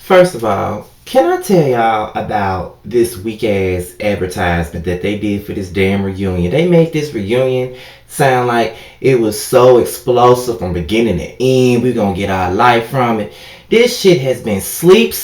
First of all, can I tell y'all about this weak ass advertisement that they did for this damn reunion? They made this reunion sound like it was so explosive from beginning to end. We're gonna get our life from it. This shit has been sleep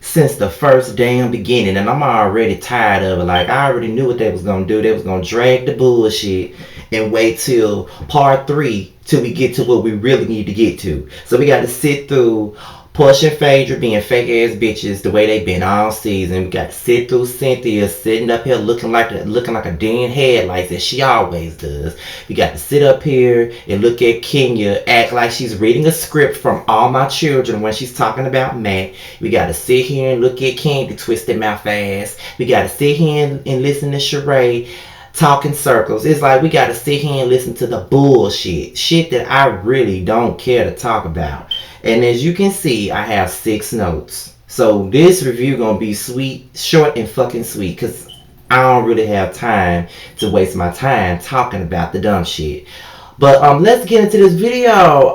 since the first damn beginning, and I'm already tired of it. Like, I already knew what they was gonna do. They was gonna drag the bullshit and wait till part three till we get to what we really need to get to. So we got to sit through Portia and Phaedra being fake ass bitches the way they been all season. We got to sit through Cynthia sitting up here looking like a dead headlights as she always does. We got to sit up here and look at Kenya act like she's reading a script from All My Children when she's talking about Matt. We got to sit here and look at Candy twisted mouth ass. We got to sit here and listen to Sheree talk in circles. It's like we got to sit here and listen to the bullshit. Shit that I really don't care to talk about. And as you can see, I have 6 notes. So this review gonna be sweet, short and fucking sweet, because I don't really have time to waste my time talking about the dumb shit. But let's get into this video.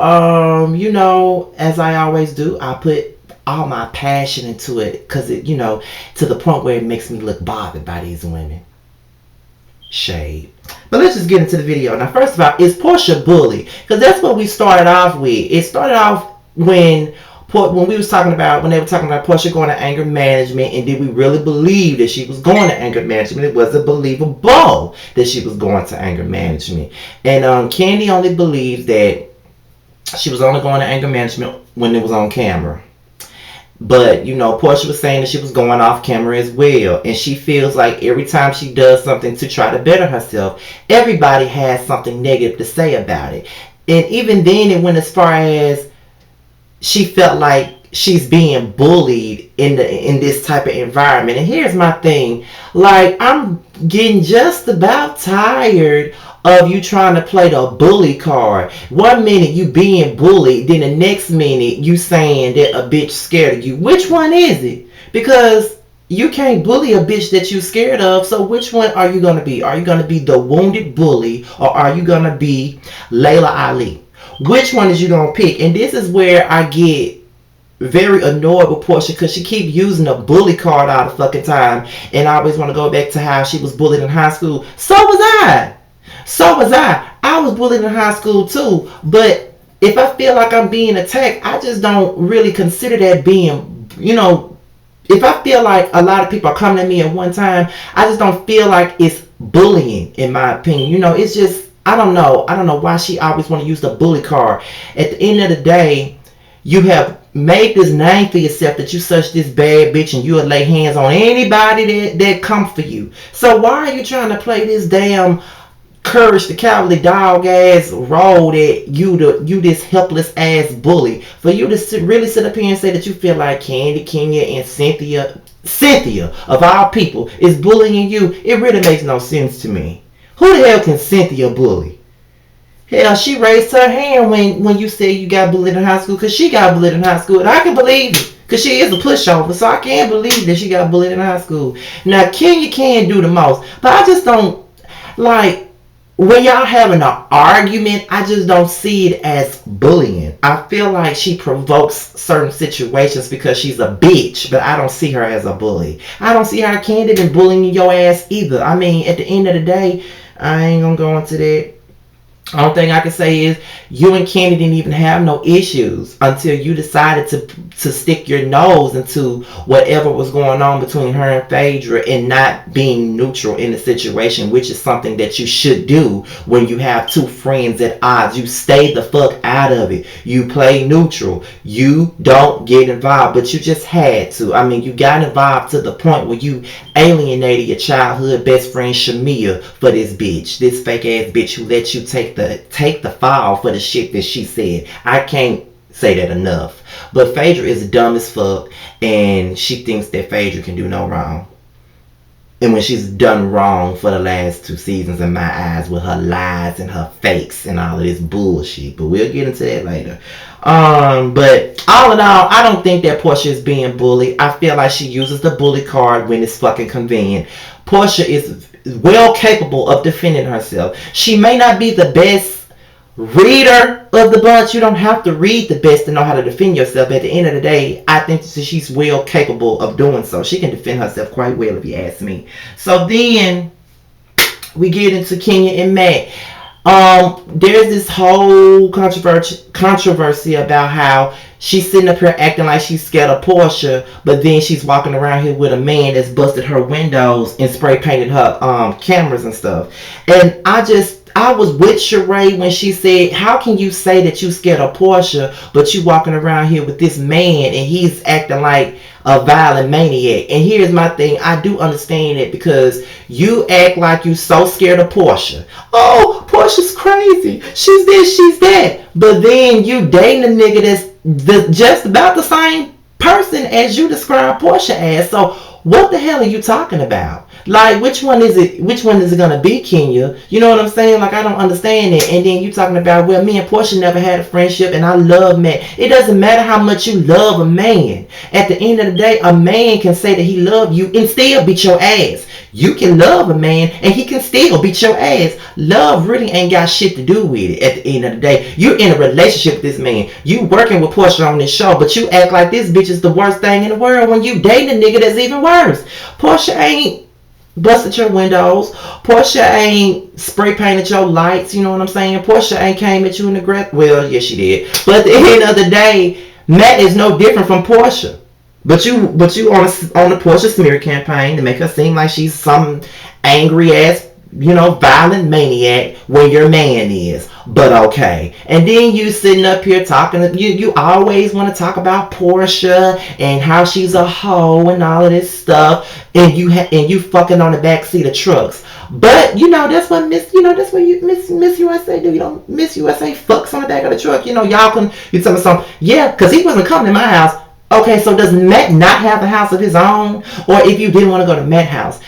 As I always do, I put all my passion into it, because to the point where it makes me look bothered by these women. Shade. But let's just get into the video. Now, first of all, is Portia bully? Because that's what we started off with. It started off when we were talking about, when they were talking about Portia going to anger management, and did we really believe that she was going to anger management? It wasn't believable that she was going to anger management. And Candy only believes that she was only going to anger management when it was on camera. But, Portia was saying that she was going off camera as well. And she feels like every time she does something to try to better herself, everybody has something negative to say about it. And even then, it went as far as she felt like she's being bullied in this type of environment. And here's my thing. Like, I'm getting just about tired of you trying to play the bully card. One minute you being bullied, then the next minute you saying that a bitch scared of you. Which one is it? Because you can't bully a bitch that you scared of. So which one are you going to be? Are you going to be the wounded bully, or are you going to be Layla Ali? Which one is you going to pick? And this is where I get very annoyed with Portia, because she keep using the bully card all the fucking time. And I always want to go back to how she was bullied in high school. So was I. I was bullied in high school too. But if I feel like I'm being attacked, I just don't really consider that being, if I feel like a lot of people are coming at me at one time, I just don't feel like it's bullying, in my opinion. It's just, I don't know why she always want to use the bully card. At the end of the day, you have made this name for yourself that you such this bad bitch, and you'll lay hands on anybody that come for you. So why are you trying to play this damn Courage the Cowardly Dog ass role that you this helpless ass bully? For you to really sit up here and say that you feel like Candy, Kenya, and Cynthia of all people is bullying you, it really makes no sense to me. Who the hell can Cynthia bully? Hell, she raised her hand when you said you got bullied in high school, because she got bullied in high school, and I can believe it, because she is a pushover, so I can't believe that she got bullied in high school. Now, Kenya can do the most, but I just don't, like, when y'all having an argument, I just don't see it as bullying. I feel like she provokes certain situations because she's a bitch, but I don't see her as a bully. I don't see how Candy been bullying your ass either. I mean, at the end of the day, I ain't gonna go into that. Only thing I can say is you and Candy didn't even have no issues until you decided to stick your nose into whatever was going on between her and Phaedra, and not being neutral in the situation, which is something that you should do when you have two friends at odds. You stay the fuck out of it. You play neutral. You don't get involved, but you just had to. I mean, you got involved to the point where you alienated your childhood best friend Shamia for this bitch, this fake ass bitch who let you take the fall for the shit that she said. I can't say that enough. But Phaedra is dumb as fuck, and she thinks that Phaedra can do no wrong. And when she's done wrong for the last 2 seasons in my eyes, with her lies and her fakes and all of this bullshit. But we'll get into that later. But all in all, I don't think that Portia is being bullied. I feel like she uses the bully card when it's fucking convenient. Portia is well capable of defending herself. She may not be the best reader of the bunch. You don't have to read the best to know how to defend yourself. At the end of the day, I think that she's well capable of doing so. She can defend herself quite well, if you ask me. So then we get into Kenya and Matt. There's this whole controversy about how she's sitting up here acting like she's scared of Portia, but then she's walking around here with a man that's busted her windows and spray painted her cameras and stuff. And I was with Sheree when she said, how can you say that you scared of Portia, but you walking around here with this man and he's acting like a violent maniac? And here's my thing. I do understand it, because you act like you so scared of Portia. Oh, Portia's crazy. She's this, she's that. But then you dating a nigga that's just about the same person as you describe Portia as. So what the hell are you talking about? Like, which one is it gonna be, Kenya? You know what I'm saying? Like, I don't understand it. And then you talking about, well, me and Portia never had a friendship and I love Matt. It doesn't matter how much you love a man. At the end of the day, a man can say that he love you and still beat your ass. You can love a man and he can still beat your ass. Love really ain't got shit to do with it. At the end of the day, you're in a relationship with this man. You working with Portia on this show, but you act like this bitch is the worst thing in the world when you dating a nigga that's even worse. Portia ain't busted your windows. Portia ain't spray painted your lights. You know what I'm saying? Portia ain't came at you in the grass. Well, yes, she did. But at the end of the day, Matt is no different from Portia. But you on the Portia smear campaign to make her seem like she's some angry ass, violent maniac when your man is. But okay. And then you sitting up here talking, you always want to talk about Portia and how she's a hoe and all of this stuff, and you fucking on the back seat of trucks. But that's what Miss USA do. Miss USA fucks on the back of the truck. You tell me something. Yeah, because he wasn't coming to my house. Okay, so does Matt not have a house of his own? Or if you didn't want to go to Matt's house,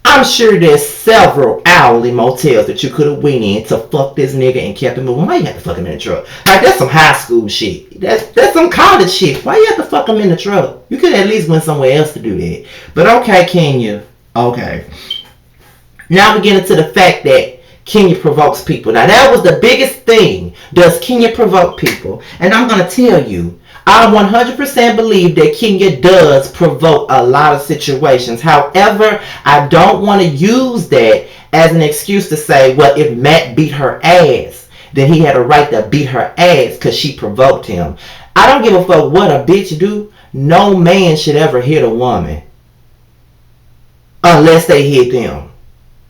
I'm sure there's several hourly motels that you could have went in to fuck this nigga and kept him moving. Why you have to fuck him in the truck? Like, that's some high school shit. That's some college shit. Why you have to fuck him in the truck? You could at least went somewhere else to do that. But okay, Kenya. Okay. Now we get into the fact that Kenya provokes people. Now that was the biggest thing. Does Kenya provoke people? And I'm going to tell you, I 100% believe that Kenya does provoke a lot of situations. However, I don't want to use that as an excuse to say, well, if Matt beat her ass, then he had a right to beat her ass because she provoked him. I don't give a fuck what a bitch do. No man should ever hit a woman unless they hit them.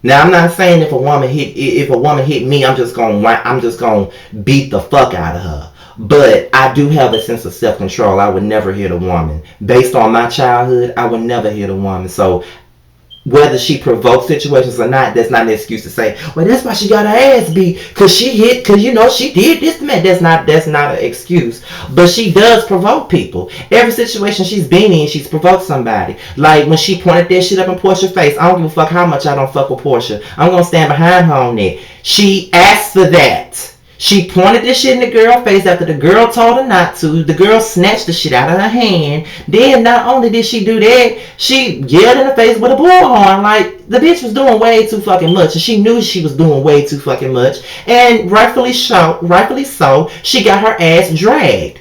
Now, I'm not saying if a woman hit me, I'm just gonna beat the fuck out of her. But I do have a sense of self-control. I would never hit a woman. Based on my childhood, I would never hit a woman. So whether she provokes situations or not, that's not an excuse to say, well, that's why she got her ass beat, because she did this to me. That's not an excuse. But she does provoke people. Every situation she's been in, she's provoked somebody. Like when she pointed that shit up in Portia's face, I don't give a fuck how much I don't fuck with Portia. I'm going to stand behind her on that. She asked for that. She pointed this shit in the girl's face after the girl told her not to. The girl snatched the shit out of her hand. Then not only did she do that, she yelled in her face with a bullhorn. Like, the bitch was doing way too fucking much. And she knew she was doing way too fucking much. And rightfully so, she got her ass dragged.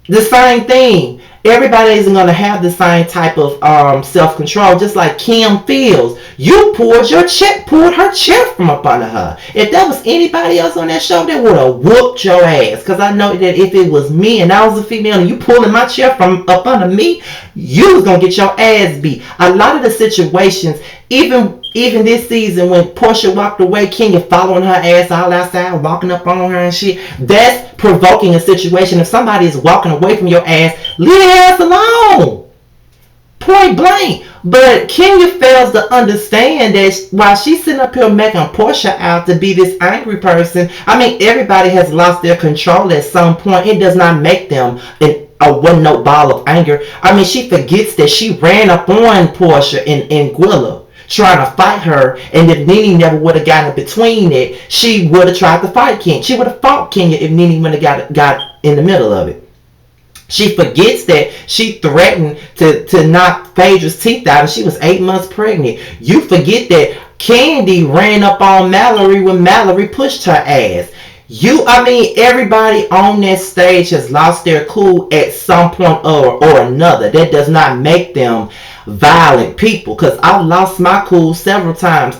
The same thing. Everybody isn't going to have the same type of self-control, just like Kim feels. You pulled her chair from up under her. If that was anybody else on that show, they would have whooped your ass. Because I know that if it was me and I was a female and you pulling my chair from up under me, you was going to get your ass beat. A lot of the situations, even this season when Portia walked away, Kenya following her ass all outside, walking up on her and shit, that's provoking a situation. If somebody is walking away from your ass, leave their ass alone. Point blank. But Kenya fails to understand that while she's sitting up here making Portia out to be this angry person, I mean, everybody has lost their control at some point. It does not make them a one-note ball of anger. I mean, she forgets that she ran up on Portia in Gwilla, trying to fight her, and if Nene never would have gotten between it, she would have tried to fight Kenya. She would have fought Kenya if Nene would have got in the middle of it. She forgets that she threatened to knock Phaedra's teeth out and she was 8 months pregnant. You forget that Candy ran up on Mallory when Mallory pushed her ass. Everybody on that stage has lost their cool at some point or another. That does not make them violent people. Cause I've lost my cool several times.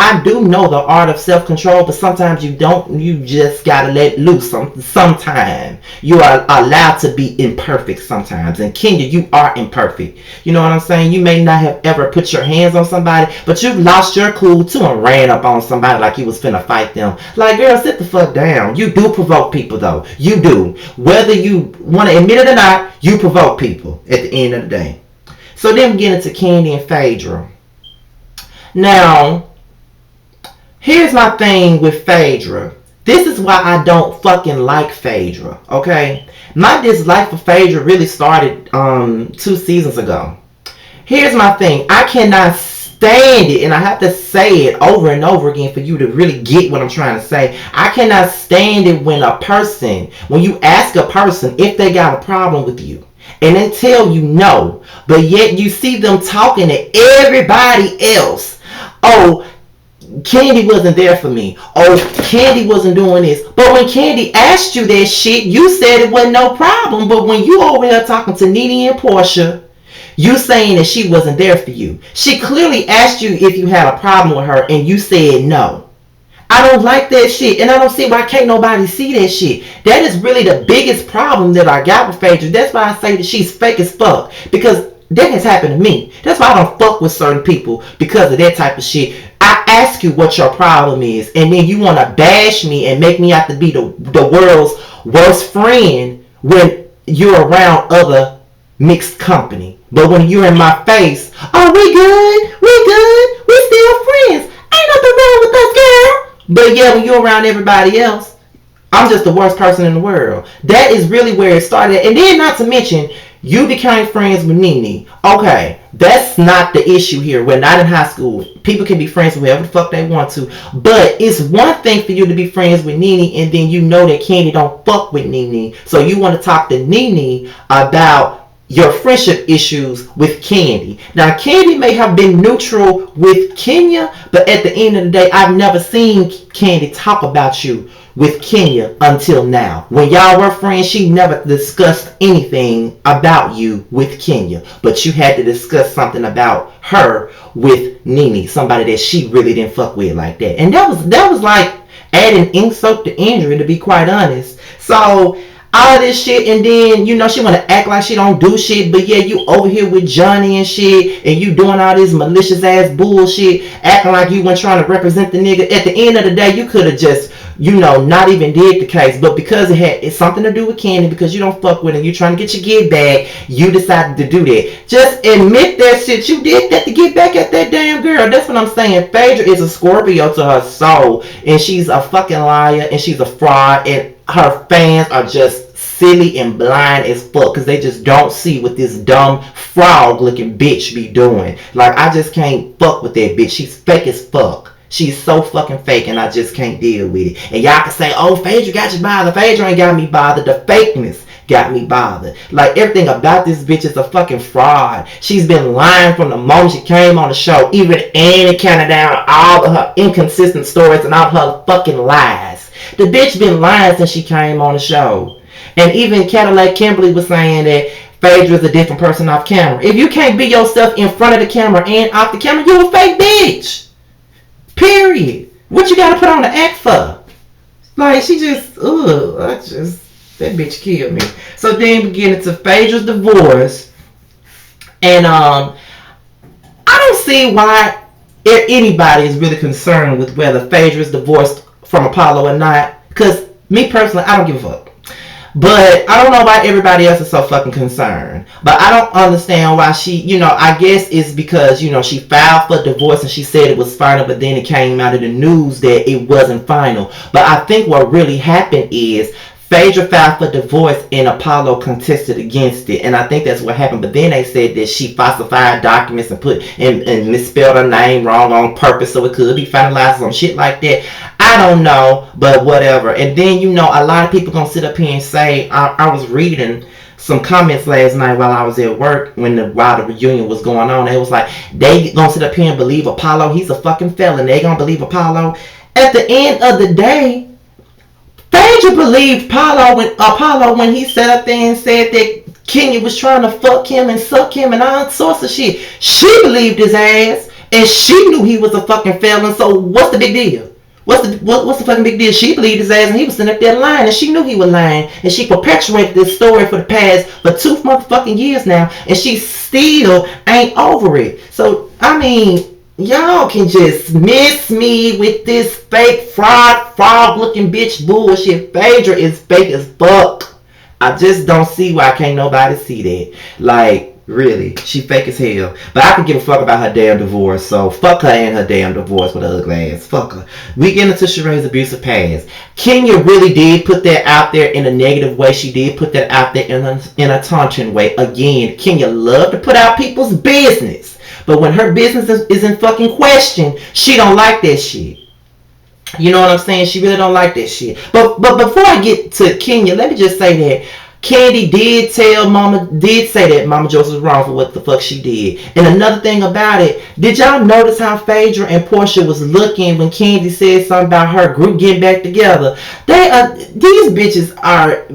I do know the art of self control, but sometimes you don't. You just gotta let loose. Sometimes you are allowed to be imperfect. Sometimes, and Kenya, you are imperfect. You know what I'm saying? You may not have ever put your hands on somebody, but you've lost your cool too and ran up on somebody like you was finna fight them. Like, girl, sit the fuck down. You do provoke people, though. You do. Whether you want to admit it or not, you provoke people at the end of the day. So then we get into Candy and Phaedra. Now, here's my thing with Phaedra. This is why I don't fucking like Phaedra, okay? My dislike for Phaedra really started 2 seasons ago. Here's my thing. I cannot stand it, and I have to say it over and over again for you to really get what I'm trying to say. I cannot stand it when you ask a person if they got a problem with you, and they tell you no, but yet you see them talking to everybody else. Oh, Candy wasn't there for me. Oh, Candy wasn't doing this. But when Candy asked you that shit, you said it wasn't no problem. But when you over here talking to Nene and Portia, you saying that she wasn't there for you. She clearly asked you if you had a problem with her, and you said no. I don't like that shit, and I don't see why can't nobody see that shit. That is really the biggest problem that I got with Phaedra. That's why I say that she's fake as fuck, because that has happened to me. That's why I don't fuck with certain people, because of that type of shit. I ask you what your problem is, and then you want to bash me and make me have to be the world's worst friend when you're around other mixed company. But when you're in my face, oh, we still friends. Ain't nothing wrong with us, girl. But yeah, when you're around everybody else, I'm just the worst person in the world. That is really where it started. And then not to mention, you became friends with Nene. Okay, that's not the issue here. We're not in high school. People can be friends with whoever the fuck they want to. But it's one thing for you to be friends with Nene, and then you know that Candy don't fuck with Nene. So you want to talk to Nene about your friendship issues with Candy. Now, Candy may have been neutral with Kenya, but at the end of the day, I've never seen Candy talk about you with Kenya until now. When y'all were friends, she never discussed anything about you with Kenya, but you had to discuss something about her with Nene, somebody that she really didn't fuck with like that. And that was like adding insult to injury, to be quite honest. So all of this shit, and then she want to act like she don't do shit, but yeah, you over here with Johnny and shit, and you doing all this malicious ass bullshit, acting like you weren't trying to represent the nigga. At the end of the day, you could have just not even did the case, but because it's something to do with Candy, because you don't fuck with him, you trying to get your get back, you decided to do that. Just admit that shit. You did that to get back at that damn girl. That's what I'm saying. Phaedra is a Scorpio to her soul, and she's a fucking liar, and she's a fraud, and her fans are just silly and blind as fuck, because they just don't see what this dumb frog looking bitch be doing. Like, I just can't fuck with that bitch. She's fake as fuck. She's so fucking fake, and I just can't deal with it. And y'all can say, oh, Phaedra got you bothered. Phaedra ain't got me bothered. The fakeness got me bothered. Like, everything about this bitch is a fucking fraud. She's been lying from the moment she came on the show. Even Annie counted down all of her inconsistent stories and all her fucking lies. The bitch been lying since she came on the show. And even Cadillac Kimberly was saying that Phaedra is a different person off camera. If you can't be yourself in front of the camera and off the camera, you a fake bitch. Period. What you gotta put on the act for? Like, she just, that bitch killed me. So then we get into Phaedra's divorce. And I don't see why anybody is really concerned with whether Phaedra is divorced from Apollo or not. Because me personally, I don't give a fuck. But I don't know why everybody else is so fucking concerned. But I don't understand why she, I guess it's because, she filed for divorce and she said it was final, but then it came out of the news that it wasn't final. But I think what really happened is Phaedra filed for divorce and Apollo contested against it. And I think that's what happened. But then they said that she falsified documents and misspelled her name wrong on purpose, so it could be finalized, some shit like that. I don't know, but whatever. And then, a lot of people gonna sit up here and say, I was reading some comments last night while I was at work while the reunion was going on. It was like, they gonna sit up here and believe Apollo, he's a fucking felon. They gonna believe Apollo. At the end of the day, Phaedra believed Apollo when he sat up there and said that Kenya was trying to fuck him and suck him and all sorts of shit. She believed his ass, and she knew he was a fucking felon. So what's the big deal? What's the fucking big deal? She believed his ass, and he was sitting up there lying, and she knew he was lying, and she perpetuated this story for 2 motherfucking years now, and she still ain't over it. So I mean, y'all can just miss me with this fake fraud looking bitch bullshit. Phaedra is fake as fuck. I just don't see why can't nobody see that. Like, really, she fake as hell. But I can give a fuck about her damn divorce. So fuck her and her damn divorce with her ugly ass. Fuck her. We get into Sheree's abusive past. Kenya really did put that out there in a negative way. She did put that out there in a taunting way. Again, Kenya loved to put out people's business. But when her business is in fucking question, she don't like that shit. You know what I'm saying? She really don't like that shit. But before I get to Kenya, let me just say that Candy did say that Mama Joseph was wrong for what the fuck she did. And another thing about it, did y'all notice how Phaedra and Portia was looking when Candy said something about her group getting back together? These bitches are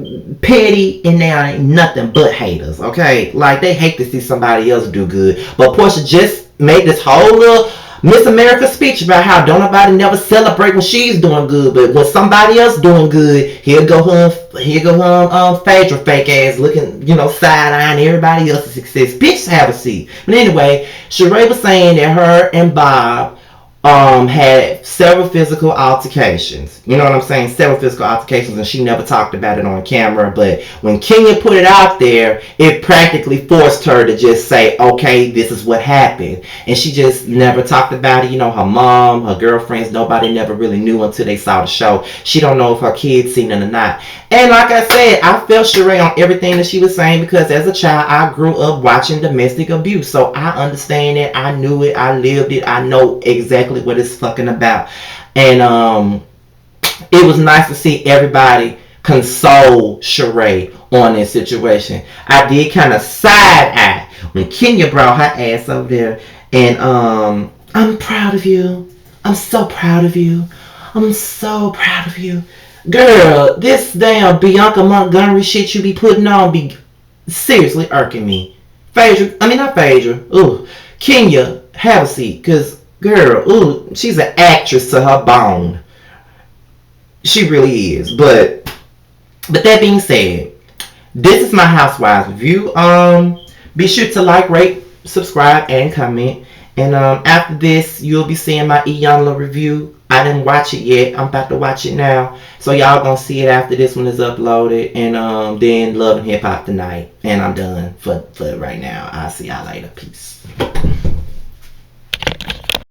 petty and they are nothing but haters, okay? Like, they hate to see somebody else do good. But Portia just made this whole little Miss America speech about how don't nobody never celebrate when she's doing good, but when somebody else doing good, here go her Phaedra fake ass looking, side eyeing everybody else's success. Bitch, have a seat. But anyway, Sheree was saying that her and Bob had several physical altercations. You know what I'm saying? Several physical altercations, and she never talked about it on camera. But when Kenya put it out there, it practically forced her to just say, okay, this is what happened. And she just never talked about it. Her mom, her girlfriends, nobody never really knew until they saw the show. She don't know if her kids seen it or not. And like I said, I felt Sheree on everything that she was saying because as a child, I grew up watching domestic abuse. So I understand it. I knew it. I lived it. I know exactly what it's fucking about. And it was nice to see everybody console Sheree on this situation. I did kind of side eye when Kenya brought her ass over there. And I'm proud of you. I'm so proud of you. I'm so proud of you. Girl, this damn Bianca Montgomery shit you be putting on be seriously irking me. Not Phaedra. Ooh, Kenya, have a seat. Because, girl, ooh, she's an actress to her bone. She really is. But that being said, this is my Housewives review. Be sure to like, rate, subscribe, and comment. And after this, you'll be seeing my Iyanla review. I didn't watch it yet. I'm about to watch it now. So y'all gonna see it after this one is uploaded. And then Love and Hip Hop tonight. And I'm done for right now. I'll see y'all later. Peace.